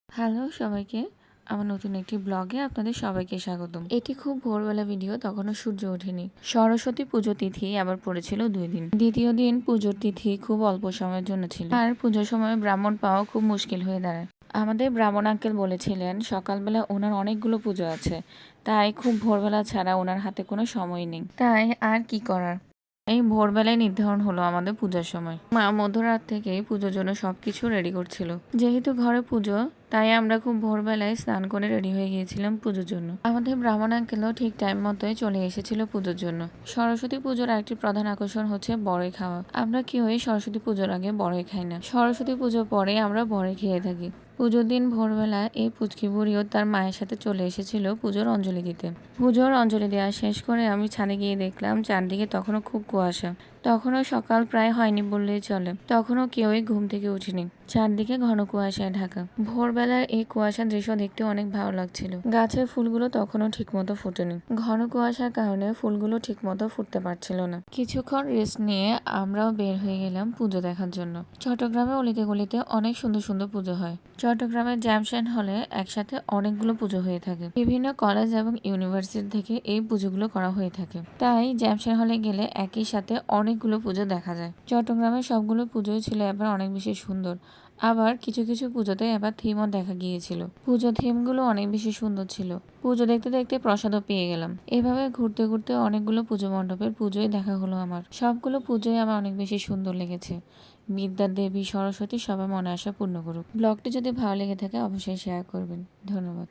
Hello সবাইকে, আমার নতুন একটি ব্লগে আপনাদের সবাইকে স্বাগতম। এটি খুব ভোরবেলা ভিডিও, তখনও সূর্য ওঠেনি। সরস্বতী পুজো তিথি আবার পড়েছিল 2 দিন। দ্বিতীয় দিন পুজোর তিথি খুব অল্প সময়ের জন্য ছিল, আর পুজোর সময় ব্রাহ্মণ পাওয়া খুব মুশকিল হয়ে দাঁড়ায়। আমাদের ব্রাহ্মণ আঙ্কেল বলেছিলেন সকালবেলা ওনার অনেকগুলো পুজো আছে, তাই খুব ভোরবেলা ছাড়া ওনার হাতে কোনো সময় নেই। তাই আর কি করার, এই ভোরবেলায় নির্ধারণ হলো আমাদের পূজার সময়। মা মধ্যরাত থেকেই পুজোর জন্য সবকিছু রেডি করছিল। যেহেতু ঘরে পুজো, তাই আমরা খুব ভোরবেলায় স্নান করে রেডি হয়ে গিয়েছিলাম পুজোর জন্য। আমাদের ব্রাহ্মণ আঙ্কেলও ঠিক টাইম মতোই চলে এসেছিল পুজোর জন্য। সরস্বতী পুজোর একটি প্রধান আকর্ষণ হচ্ছে বড়ই খাওয়া। আমরা কেউই সরস্বতী পুজোর আগে বড়ই খাই না, সরস্বতী পুজোর পরে আমরা বড়ই খেয়ে থাকি। পুজোর দিন ভোরবেলা এই পুচকি বুড়িও তার মায়ের সাথে চলে এসেছিল পুজোর অঞ্জলি দিতে। পুজোর অঞ্জলি দেওয়া শেষ করে আমি ছাদে গিয়ে দেখলাম চারদিকে তখনও খুব কুয়াশা। তখনও সকাল প্রায় হয়নি বললেই চলে, তখনও কেউই ঘুম থেকে উঠিনি। চারদিকে ঘন কুয়াশায় ঢাকা। ভোরবেলার এই কুয়াশার দৃশ্য দেখতে অনেক ভালো লাগছিল। গাছের ফুলগুলো তখনও ঠিকমতো ফোটেনি, ঘন কুয়াশার কারণে ফুলগুলো ঠিকমতো ফুটতে পারছিল না। কিছুক্ষণ রেস্ট নিয়ে আমরাও বের হয়ে গেলাম পুজো দেখার জন্য। চট্টগ্রামে অলিতে গলিতে অনেক সুন্দর সুন্দর পুজো হয়। চট্টগ্রামের জ্যামশন হলে একসাথে অনেকগুলো পুজো হয়ে থাকে। বিভিন্ন কলেজ এবং ইউনিভার্সিটি থেকে এই পুজোগুলো করা হয়ে থাকে, তাই জ্যামশন হলে গেলে একই সাথে অনেকগুলো পুজো দেখা যায়। চট্টগ্রামের সবগুলো পুজোই ছিল এবার অনেক বেশি সুন্দর। আবার কিছু কিছু পুজোতে এবার থিমও দেখা গিয়েছিল। পুজো থিমগুলো অনেক বেশি সুন্দর ছিল। পুজো দেখতে দেখতে প্রসাদও পেয়ে গেলাম। এভাবে ঘুরতে ঘুরতে অনেকগুলো পুজো মণ্ডপের পুজোই দেখা হলো আমার। সবগুলো পুজোই আমার অনেক বেশি সুন্দর লেগেছে। বিদ্যা দেবী সরস্বতী সবার মনে আশা পূর্ণ করুক। ব্লগটি যদি ভালো লেগে থাকে অবশ্যই শেয়ার করবেন। ধন্যবাদ।